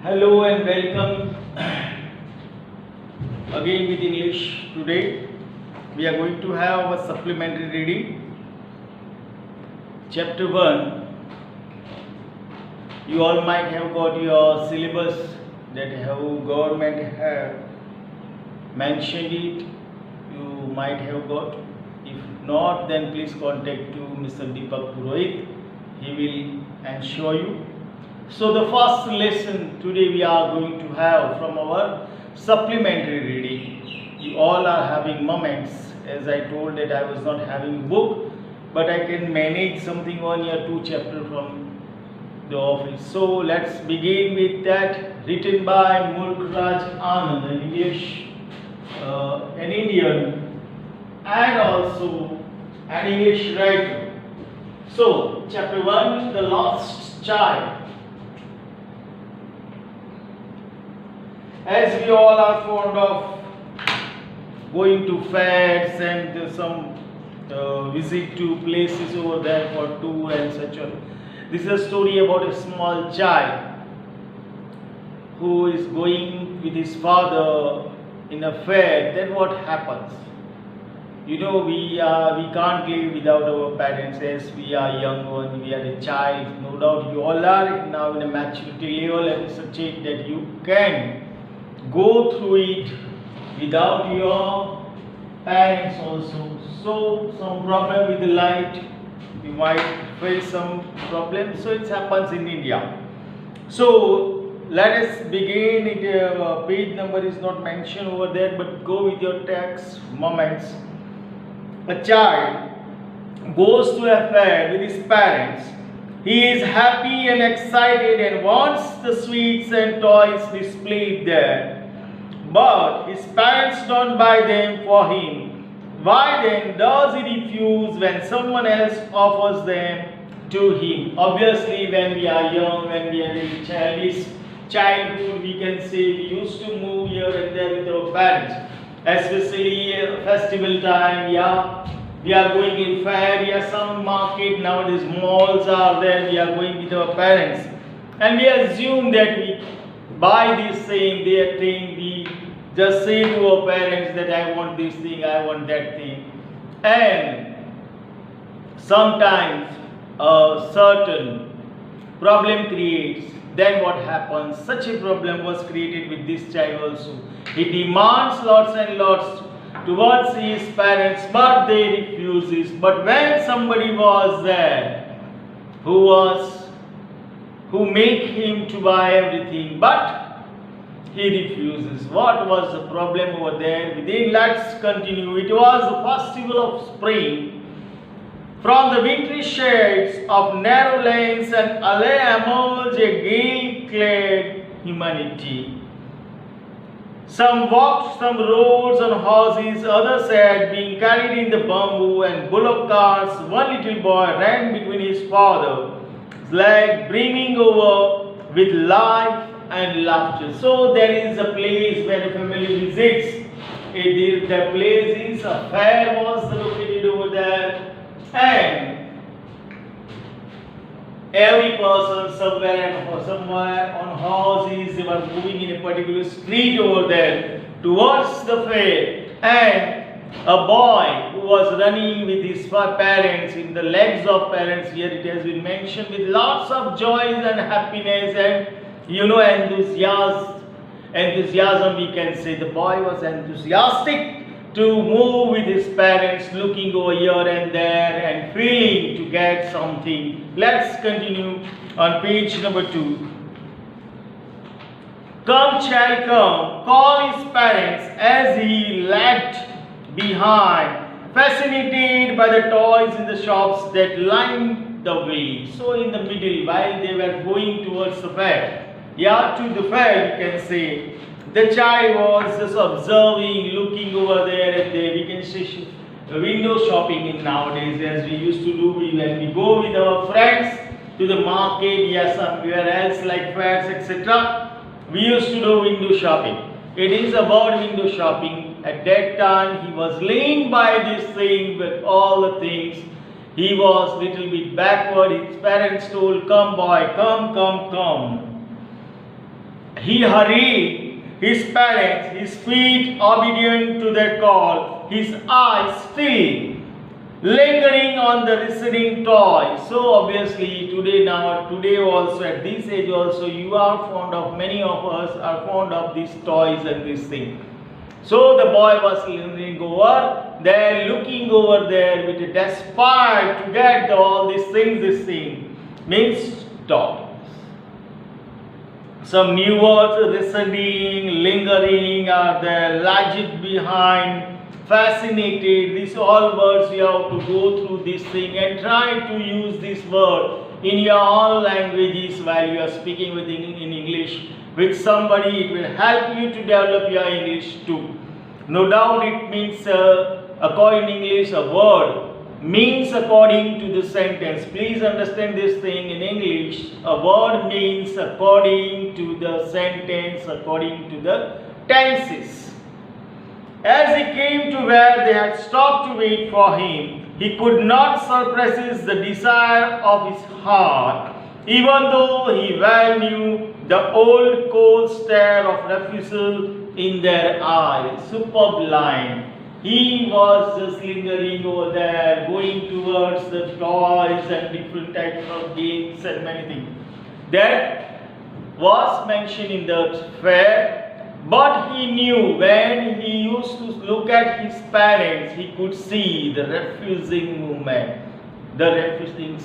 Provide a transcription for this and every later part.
Hello and welcome again with English. Today we are going to have a supplementary reading. Chapter 1. You all might have got your syllabus that how government have mentioned it. You might have got. If not, then please contact to Mr. Deepak Purohit. He will ensure you. So the first lesson today we are going to have from our supplementary reading. You all are having moments, as I told that I was not having book, but I can manage something 1 or 2 chapters from the office. So let's begin with that, written by Mulkraj Anand, an English, an Indian, and also an English writer. So chapter 1, The Lost Child. As we all are fond of going to fairs and some visit to places over there for tour and such on. This is a story about a small child who is going with his father in a fair. Then what happens? You know, we can't live without our parents as we are young when we are a child. No doubt you all are now in a maturity level at such age that you can go through it without your parents also. So some problem with the light, you might face some problem. So it happens in India. So let us begin. Page number is not mentioned over there, but go with your text moments. A child goes to a fair with his parents. He is happy and excited and wants the sweets and toys displayed there. But his parents don't buy them for him. Why then does he refuse when someone else offers them to him? Obviously, when we are young, when we are in childhood, we can say we used to move here and there with our parents. Especially festival time, we are going in fair, some market, nowadays malls are there, we are going with our parents. And we assume that we buy this thing, that thing, we just say to our parents that I want this thing, I want that thing. And sometimes a certain problem creates. Then what happens? Such a problem was created with this child also. He demands lots and lots towards his parents, but they refuses. But when somebody was there who make him to buy everything, but he refuses. What was the problem over there? Within, let's continue. It was the festival of spring. From the wintry shades of narrow lanes and alley emerged a gay-clad humanity. Some walked some roads on horses, others had been carried in the bamboo and bullock carts. One little boy ran between his father's legs, brimming over with life and laughter. So there is a place where a family visits. The place is a fair was located over there. And every person somewhere on horses, they were moving in a particular street over there towards the fair. And a boy who was running with his parents, in the legs of parents, here it has been mentioned, with lots of joys and happiness and enthusiasm we can say. The boy was enthusiastic to move with his parents, looking over here and there and feeling to get something. Let's continue on page number 2. Come, child, come, call his parents as he lagged behind, fascinated by the toys in the shops that lined the way. So in the middle, while they were going towards the fair, to the fair, you can say, the child was just observing, looking over there and there. We can say window shopping in nowadays, as we used to do when we go with our friends to the market, somewhere else like fairs, etc. We used to do window shopping. It is about window shopping. At that time, he was laying by this thing with all the things. He was little bit backward. His parents told, "Come boy, come, come, come." He hurried his parents, his feet obedient to their call, his eyes still lingering on the receding toy. So obviously today also at this age also you are fond of, many of us are fond of these toys and these things. So the boy was lingering over there, looking over there with a desire to get all these things. This thing means toys. Some new words, receding, lingering are there, lagged behind, fascinated. These all words you have to go through this thing and try to use this word in your own languages while you are speaking in English with somebody. It will help you to develop your English too. No doubt it means according to English, a word means according to the sentence. Please understand this thing in English. A word means according to the sentence, according to the tenses. As he came to where they had stopped to wait for him, he could not suppress the desire of his heart, even though he well knew the old cold stare of refusal in their eyes. Superb line. He was just lingering over there, going towards the toys and different types of games and many things. That was mentioned in the fair. But he knew when he used to look at his parents, he could see the refusing movement. The refusing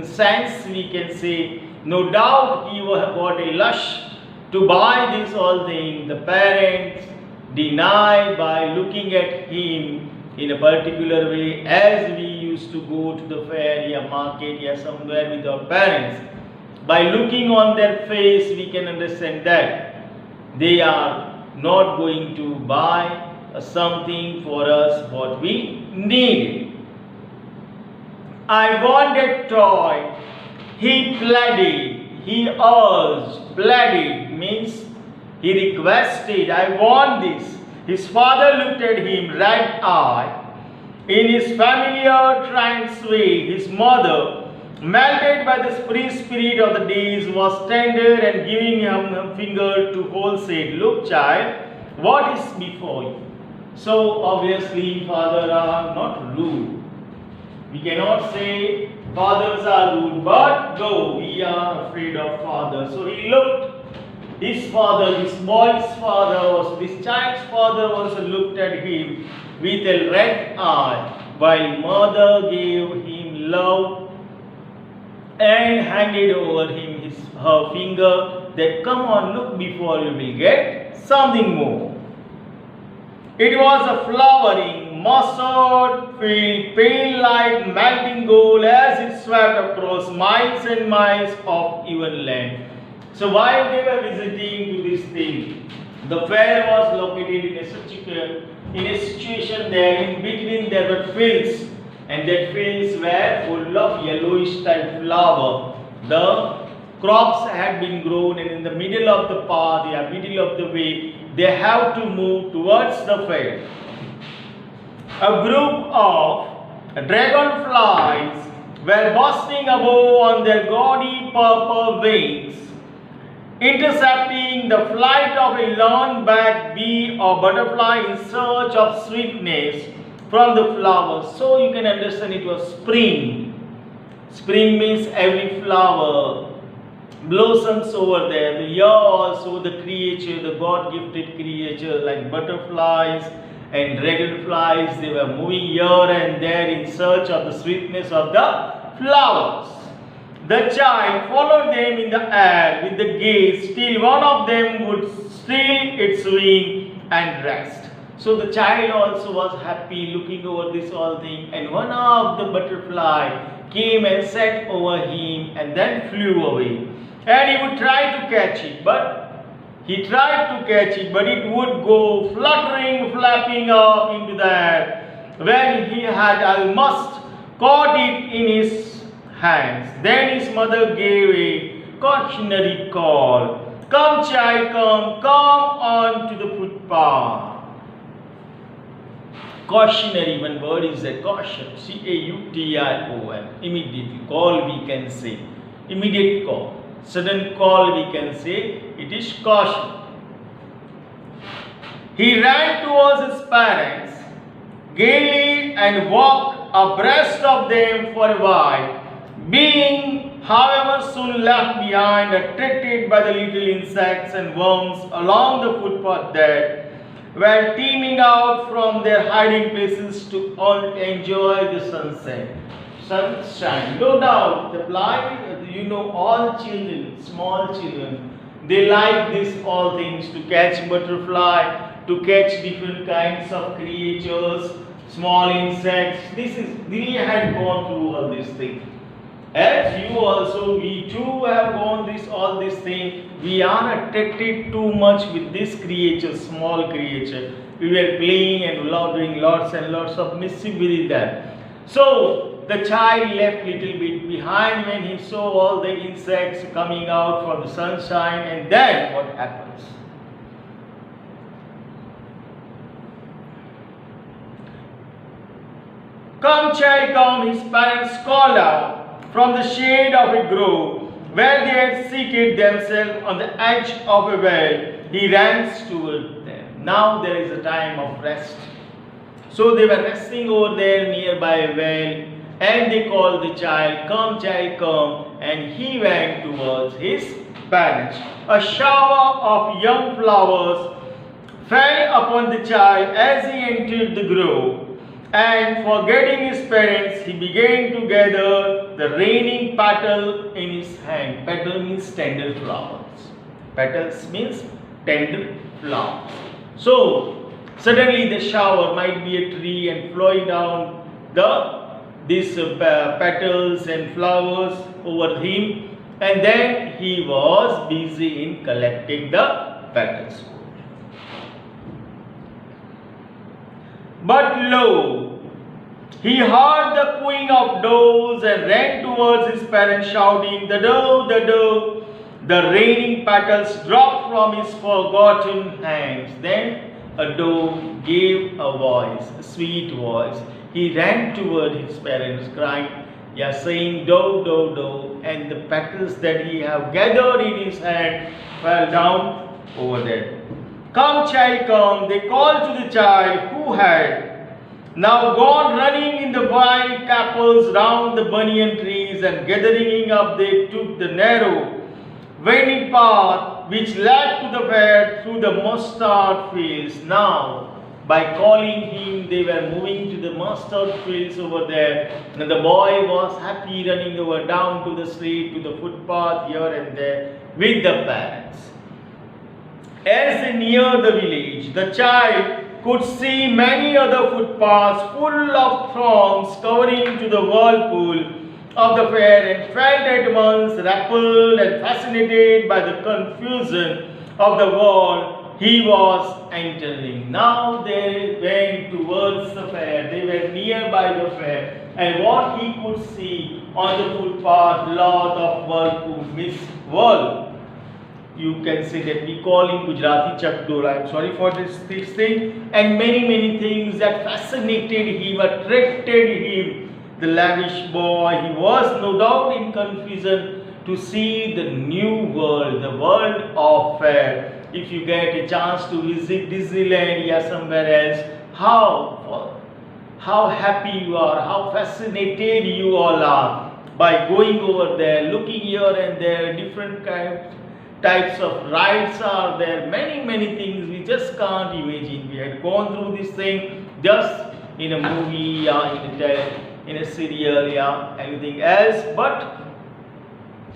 sense we can say. No doubt he got a lush to buy this all thing. The parents deny by looking at him in a particular way, as we used to go to the fair or market or somewhere with our parents. By looking on their face, we can understand that they are not going to buy something for us what we need. I want a toy. He pleaded, he urged. Pleaded means he requested, I want this. His father looked at him red-eyed. In his familiar trance way, his mother, melted by the free spirit of the days, was tender and giving him a finger to hold, said, look child, what is before you? So obviously fathers are not rude. We cannot say fathers are rude, but no, we are afraid of fathers. So he looked, his father, this boy's father, this child's father also looked at him with a red eye, while mother gave him love and handed over him her finger that come on, look before you will get something more. It was a flowering, mustard field, pale like melting gold as it swept across miles and miles of even land. So while they were visiting to this thing, the fair was located in a situation there. In between there were fields, and that fields were full of yellowish type flower. The crops had been grown, and in the middle of the path, middle of the way, they have to move towards the fair. A group of dragonflies were bursting above on their gaudy purple wings, intercepting the flight of a lawn-backed bee or butterfly in search of sweetness from the flowers. So you can understand it was spring. Spring means every flower blossoms over there. Here also the creature, the God-gifted creature like butterflies and dragonflies, they were moving here and there in search of the sweetness of the flowers. The child followed them in the air with the gaze till one of them would steal its wing and rest. So the child also was happy looking over this whole thing, and one of the butterfly came and sat over him and then flew away. And he would try to catch it, but it would go fluttering, flapping up into the air when he had almost caught it in his hands. Then his mother gave a cautionary call. Come child, come on to the footpath. Cautionary, one word is a caution, C-A-U-T-I-O-N, immediately, call we can say, immediate call. sudden call, we can say it is caution. He ran towards his parents gaily and walked abreast of them for a while, being, however, soon left behind, attracted by the little insects and worms along the footpath that were teeming out from their hiding places to enjoy the sunshine. No doubt, the blind, all children, small children, they like this all things, to catch butterfly, to catch different kinds of creatures, small insects. We had gone through all these things. As you also, we too have gone all these things. We are attracted too much with this creature, small creature. We were playing and doing lots and lots of mischief with that. So the child left little bit behind when he saw all the insects coming out from the sunshine, and then what happens? Come, child, come, his parents called out from the shade of a grove where they had seated themselves on the edge of a well. He ran toward them. Now there is a time of rest. So they were resting over there nearby a well, and they called the child, come, and he went towards his parents. A shower of young flowers fell upon the child as he entered the grove. And forgetting his parents, he began to gather the raining petal in his hand. Petal means tender flowers. Petals means tender flowers. So, suddenly the shower might be a tree and flowing down these petals and flowers over him. And then he was busy in collecting the petals. But lo, he heard the cooing of doves and ran towards his parents shouting, the dove, the dove. The raining petals dropped from his forgotten hands. Then a dove gave a voice, a sweet voice. He ran toward his parents crying, saying, dove, dove, dove. And the petals that he had gathered in his hand fell down over there. Come, child, come, they called to the child who had now gone running in the wild capels round the banyan trees, and gathering up they took the narrow, winding path which led to the fair through the mustard fields. Now, by calling him, they were moving to the mustard fields over there, and the boy was happy running over down to the street, to the footpath here and there with the parents. As they neared the village, the child could see many other footpaths full of throngs covering to the whirlpool of the fair, and felt at once repelled and fascinated by the confusion of the world he was entering. Now they went towards the fair. They were nearby the fair, and what he could see on the footpath, lot of whirlpool, whirl. You can say that we call in Gujarati chakdor. I am sorry for this thing. And many things that fascinated him, attracted him. The lavish boy, he was no doubt in confusion to see the new world, the world of fair. If you get a chance to visit Disneyland or somewhere else, how happy you are, how fascinated you all are by going over there, looking here and there, different types of rides are there, many things we just can't imagine. We had gone through this thing just in a movie or in a serial or anything else, but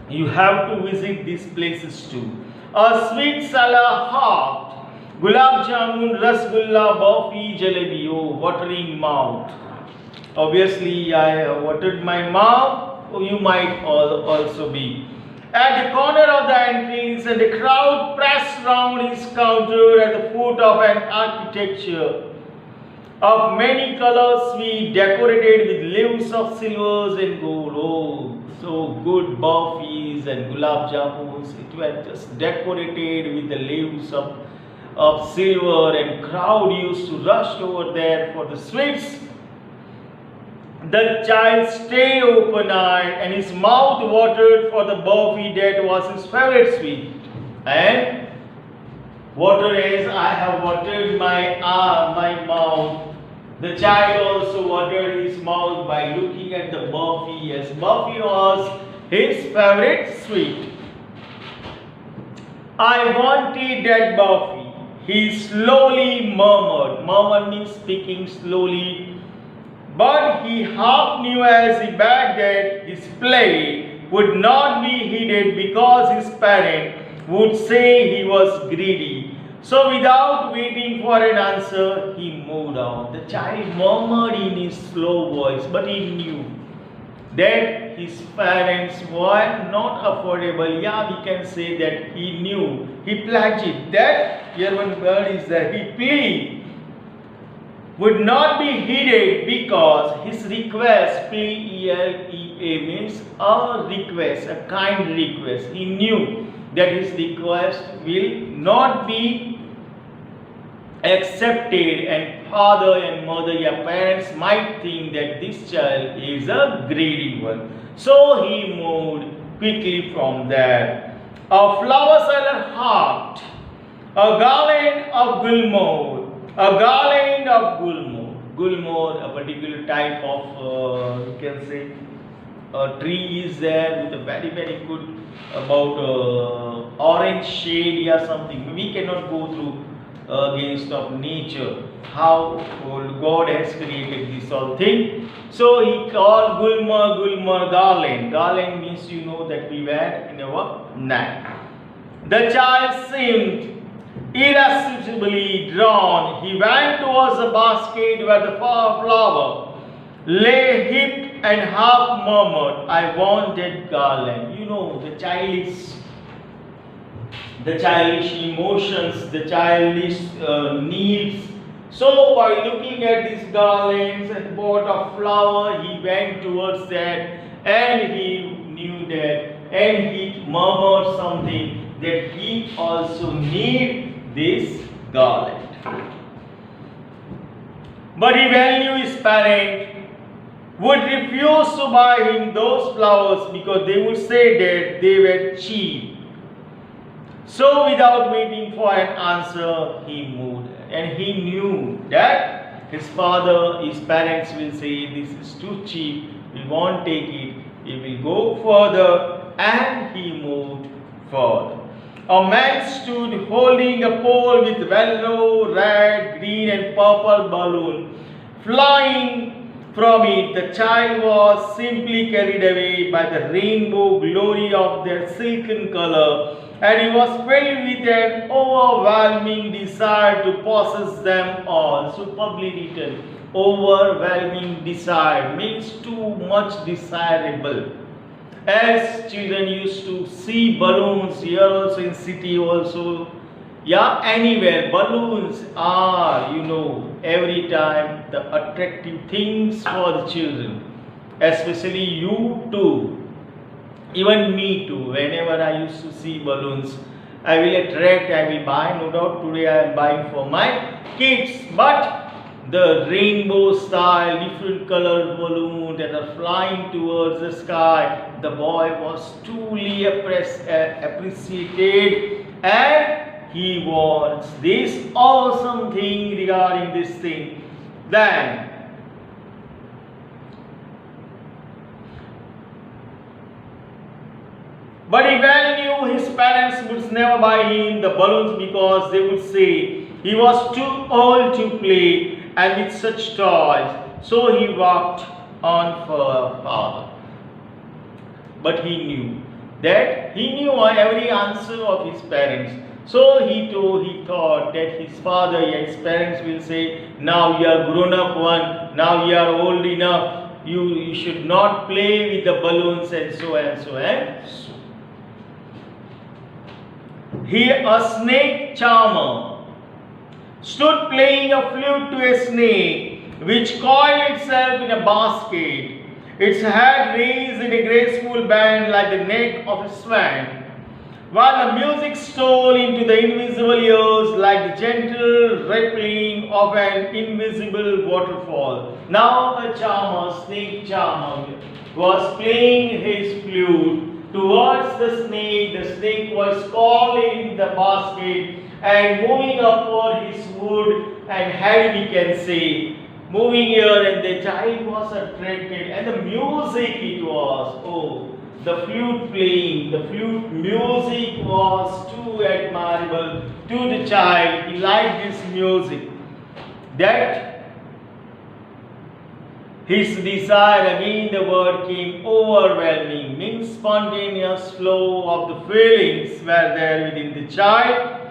you have to visit these places too. A sweet salad hot, gulab jamun, rasgulla, barfi, jalebi, oh, watering mouth. Obviously, I watered my mouth, you might also be. At the corner of the entrance, and the crowd pressed round his counter at the foot of an architecture of many colors, sweet, decorated with leaves of silvers and gold. Oh, so good barfis and gulab jamuns. It was just decorated with the leaves of silver, and crowd used to rush over there for the sweets. The child stayed open-eyed and his mouth watered for the burfi that was his favorite sweet. And water as I have watered my mouth, the child also watered his mouth by looking at the burfi, as burfi was his favorite sweet. I wanted that burfi, he slowly murmured. Murmur means speaking slowly. But he half knew as he begged that his play would not be heeded because his parent would say he was greedy. So without waiting for an answer, he moved on. The child murmured in his slow voice, but he knew that his parents were not affordable. Yeah, we can say that he knew. He pledged that, here one word is that he pleaded, would not be heeded because his request, P-E-L-E-A, means a request, a kind request. He knew that his request will not be accepted, and father and mother, your parents might think that this child is a greedy one. So he moved quickly from there. A flower seller heart, a garland of gulmohar, a garland of gulmohar. Gulmohar, a particular type of, you can say, a tree is there with a very, very good about orange shade or something. We cannot go through against of nature, how God has created this whole thing. So he called gulmohar garland. Garland means, you know, that we wear in our neck. The child seemed irresistibly drawn. He went towards the basket where the flower lay heaped and half murmured, I want that garland. You know, the childish emotions, the childish needs. So by looking at these garlands and pot of flower, he went towards that, and he knew that, and he murmured something that he also need this garland. But he well knew his parent would refuse to buy him those flowers because they would say that they were cheap. So without waiting for an answer, he moved, and he knew that his parents will say this is too cheap, we won't take it, he will go further, and he moved further. A man stood holding a pole with yellow, red, green and purple balloon flying from it. The child was simply carried away by the rainbow glory of their silken color, and he was filled with an overwhelming desire to possess them all. Superbly written. Overwhelming desire means too much desirable. As children used to see balloons, here also in city also, yeah, anywhere, balloons are, you know, every time the attractive things for the children, especially you too, even me too. Whenever I used to see balloons, I will attract, I will buy, no doubt today I am buying for my kids, but the rainbow style, different colored balloons that are flying towards the sky, the boy was truly appreciated, and he wants this awesome thing regarding this thing. Then but he well knew his parents would never buy him the balloons because they would say he was too old to play and with such toys. So he walked on further. But he knew every answer of his parents. So he thought that his father, his parents will say, now you are grown up one, now you are old enough, you should not play with the balloons and so and so and so. Here a snake charmer stood playing a flute to a snake which coiled itself in a basket, its head raised in a graceful bend like the neck of a swan. while the music stole into the invisible ears like the gentle rippling of an invisible waterfall. Now a charmer, snake charmer, was playing his flute towards the snake. The snake was calling the basket and moving upward his wood and head, we can say, moving here, and the child was attracted, and the music it was, oh, the flute playing, the flute music was too admirable to the child. He liked this music. That his desire, again the word came, overwhelming, means spontaneous flow of the feelings were there within the child.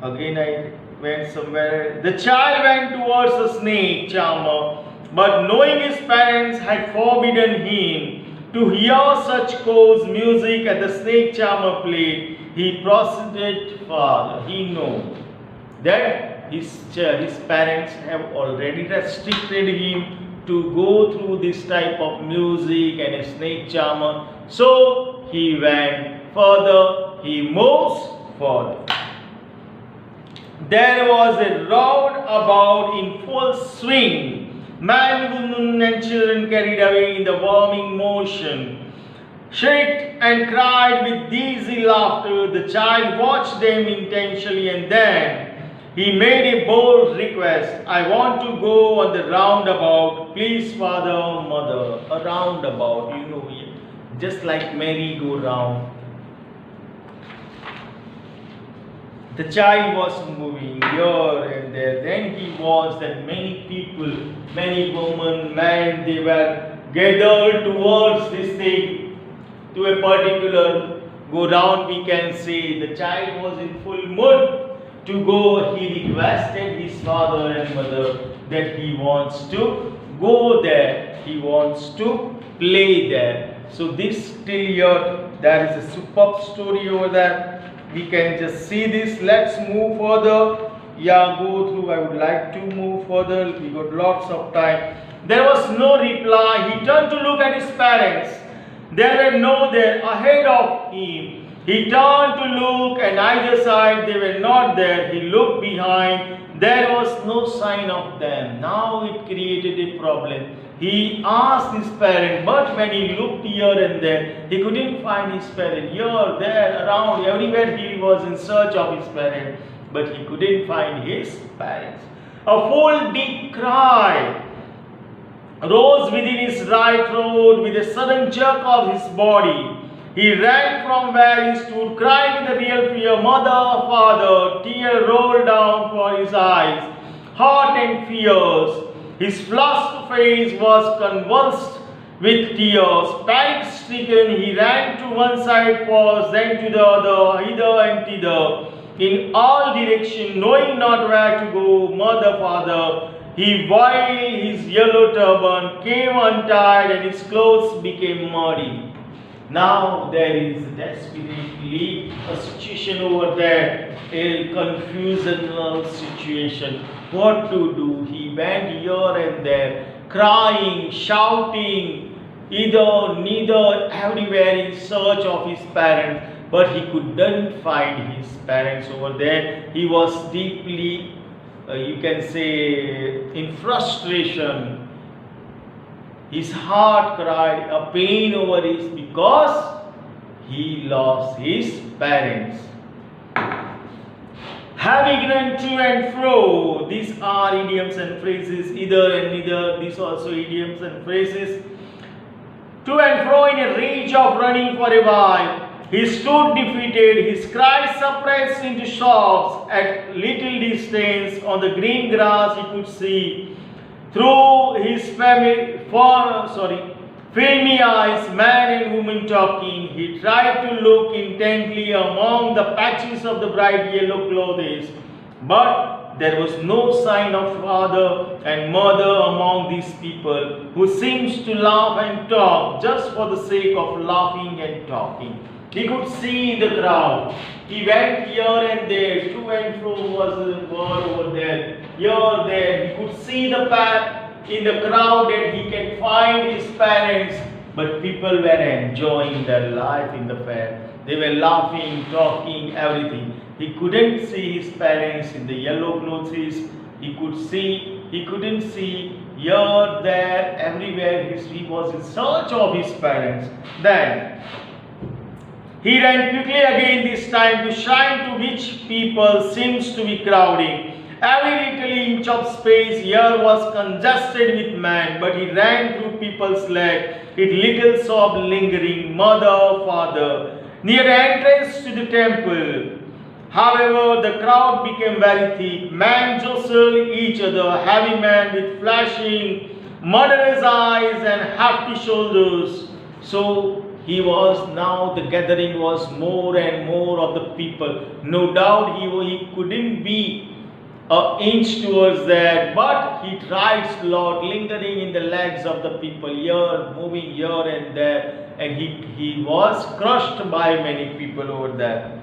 Again I went somewhere. The child went towards the snake charmer, but knowing his parents had forbidden him to hear such coarse music as the snake charmer played, he proceeded further. He knew that his parents have already restricted him to go through this type of music and a snake charmer. So he went further, he moves further. There was a roundabout in full swing. Man, women and children carried away in the warming motion, shrieked and cried with dizzy laughter. The child watched them intently, and then he made a bold request. I want to go on the roundabout. Please, father, mother. A roundabout, you know, just like merry-go-round. The child was moving here and there. Then he watched that many people, many women, men, they were gathered towards this thing, to a particular go round, we can say. The child was in full mood to go. He requested his father and mother that he wants to go there. He wants to play there. So this till here, there is a superb story over there. We can just see this. Let's move further. Yeah, go through. I would like to move further. We got lots of time. There was no reply. He turned to look at his parents. There were no there ahead of him. He turned to look, and either side they were not there. He looked behind. There was no sign of them. Now it created a problem. He asked his parent, but when he looked here and there, he couldn't find his parent. Here, there, around, everywhere he was in search of his parent, but he couldn't find his parents. A full deep cry rose within his right throat with a sudden jerk of his body. He ran from where he stood, crying with a real fear, Mother, Father. Tears rolled down for his eyes, hot and fierce. His flushed face was convulsed with tears. Panic-stricken, he ran to one side first, then to the other, hither and thither, in all directions, knowing not where to go. Mother, Father, while his yellow turban came untied and his clothes became muddy. Now there is desperately a situation over there, a confusional situation. What to do? He went here and there, crying, shouting, either, neither, everywhere in search of his parents, but he couldn't find his parents over there. He was deeply, you can say, in frustration. His heart cried a pain over this because he lost his parents. Having run to and fro, these are idioms and phrases, either and neither, these also idioms and phrases. To and fro in a rage of running for a while, he stood defeated, his cries suppressed into sobs. At little distance on the green grass he could see through his filmy eyes, man and woman talking. He tried to look intently among the patches of the bright yellow clothes, but there was no sign of father and mother among these people who seems to laugh and talk just for the sake of laughing and talking. He could see the crowd. He went here and there, to and fro was the word over there, here, there. He could see the path in the crowd that he can find his parents but people were enjoying their life in the fair. They were laughing, talking, everything. He couldn't see his parents in the yellow clothes. He couldn't see here, there, everywhere. He was in search of his parents. Then he ran quickly again, this time to shrine to which people seems to be crowding. Every little inch of space here was congested with men, but he ran through people's legs, with little sob lingering, mother, father. Near the entrance to the temple, however, the crowd became very thick. Men jostled each other, heavy men with flashing, murderous eyes and hefty shoulders. So the gathering was more and more of the people. No doubt he couldn't be an inch towards that, but he tried a lot, lingering in the legs of the people here, moving here and there, and he was crushed by many people over there.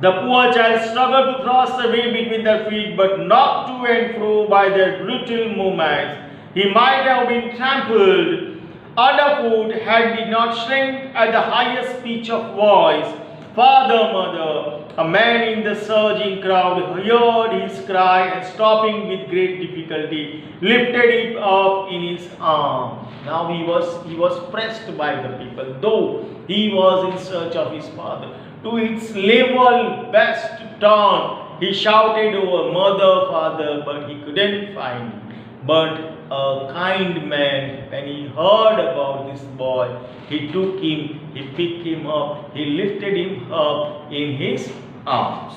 The poor child struggled to thrust away between their feet, but knocked to and fro by their brutal movements. He might have been trampled underfoot had he not shrink at the highest pitch of voice. Father, mother, a man in the surging crowd heard his cry and, stopping with great difficulty, lifted it up in his arms. Now he was pressed by the people, though he was in search of his father. To its level best turn, he shouted over mother, father, but he couldn't find him. But a kind man, when he heard about this boy, he took him, he picked him up, he lifted him up in his arms.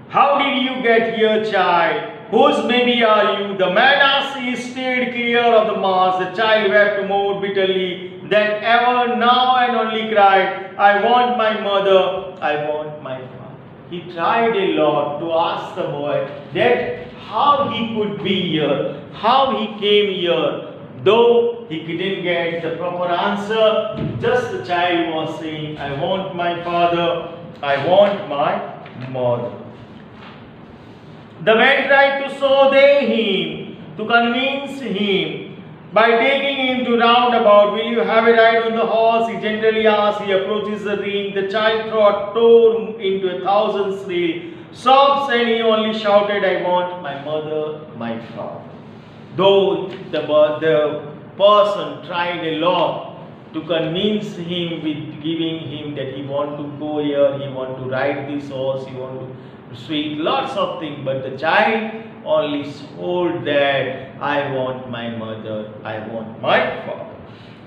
How did you get here, child? Whose baby are you? The man asked. He stayed clear of the mass. The child wept more bitterly than ever now and only cried, I want my mother, I want my father. He tried a lot to ask the boy that how he could be here, how he came here. Though he couldn't get the proper answer, just the child was saying, I want my father, I want my mother. The man tried to soothe him, to convince him, by taking him to roundabout. Will you have a ride on the horse? He gently asked. He approaches the ring. The child throat tore into 1,000 shrill sobs, and he only shouted, I want my mother, my father. Though the person tried a lot to convince him with giving him that he want to go here, he want to ride this horse, he want to sweet lots of things, but the child only told that I want my mother, I want my father.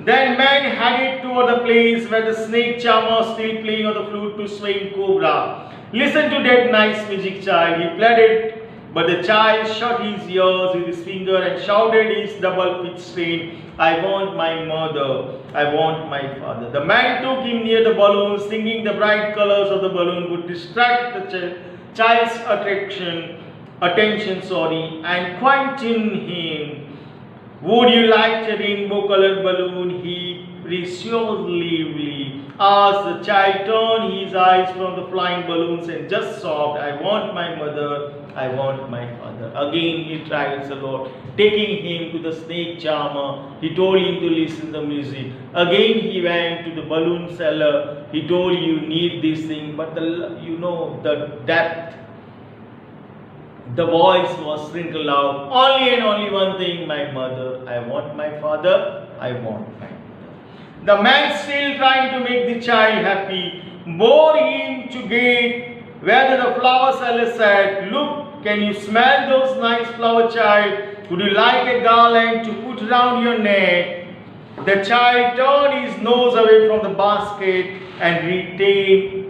Then man headed toward the place where the snake charmer still playing on the flute to swing cobra. Listen to that nice music, child, he pleaded. But the child shut his ears with his finger and shouted his double pitch strain, I want my mother, I want my father. The man took him near the balloons, thinking the bright colors of the balloon would distract the child's attention, and quieten him. Would you like a rainbow-colored balloon? He persuasively asked. The child turned his eyes from the flying balloons and just sobbed, I want my mother, I want my father. Again he tried a lot, taking him to the snake charmer. He told him to listen to the music. Again he went to the balloon seller. He told, you need this thing, but the depth, the voice was sprinkled out. Only and only one thing, my mother, I want my father, I want my mother. The man, still trying to make the child happy, bore him to gate where the flower seller said, look, can you smell those nice flowers, child? Would you like a garland to put around your neck? The child turned his nose away from the basket and reiterated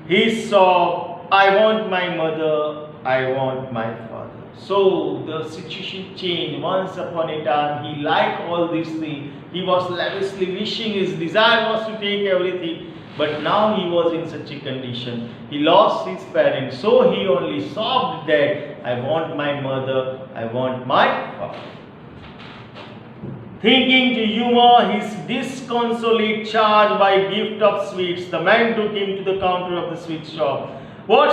his sob, I want my mother, I want my father. So the situation changed. Once upon a time, he liked all these things. He was lavishly wishing, his desire was to take everything. But now he was in such a condition. He lost his parents. So he only sobbed that, I want my mother, I want my father. Thinking to humor his disconsolate charge by a gift of sweets, the man took him to the counter of the sweet shop. What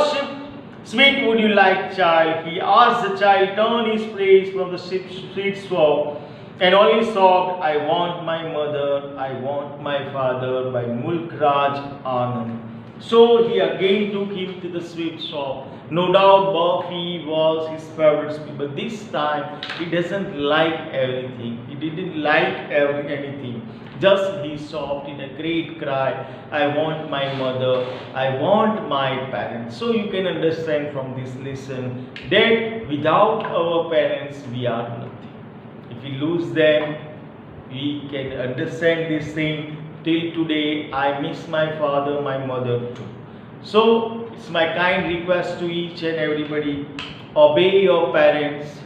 sweet would you like, child? He asked. The child turned his face from the sweet shop And only sobbed, I want my mother, I want my father by Mulk Raj Anand. So he again took him to the sweet shop. No doubt Buffy was his favorite sweet, but this time he doesn't like everything. He didn't like anything. Just he sobbed in a great cry, I want my mother, I want my parents. So you can understand from this lesson that without our parents we are nothing. If we lose them, we can understand this thing. Till today, I miss my father, my mother too. So, it's my kind request to each and everybody, obey your parents,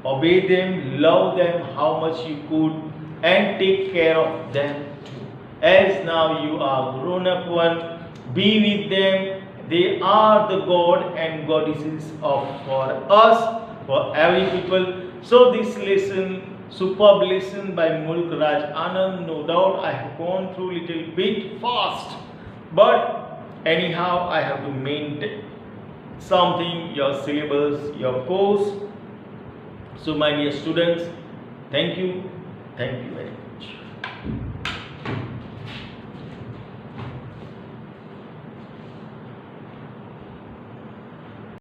obey them, love them how much you could, and take care of them too. As now you are grown up one, be with them. They are the God and goddesses of for us, for every people. So this lesson, superb lesson by Mulk Raj Anand, no doubt I have gone through little bit fast, but anyhow I have to maintain something, your syllabus, your course. So my dear students, thank you very much.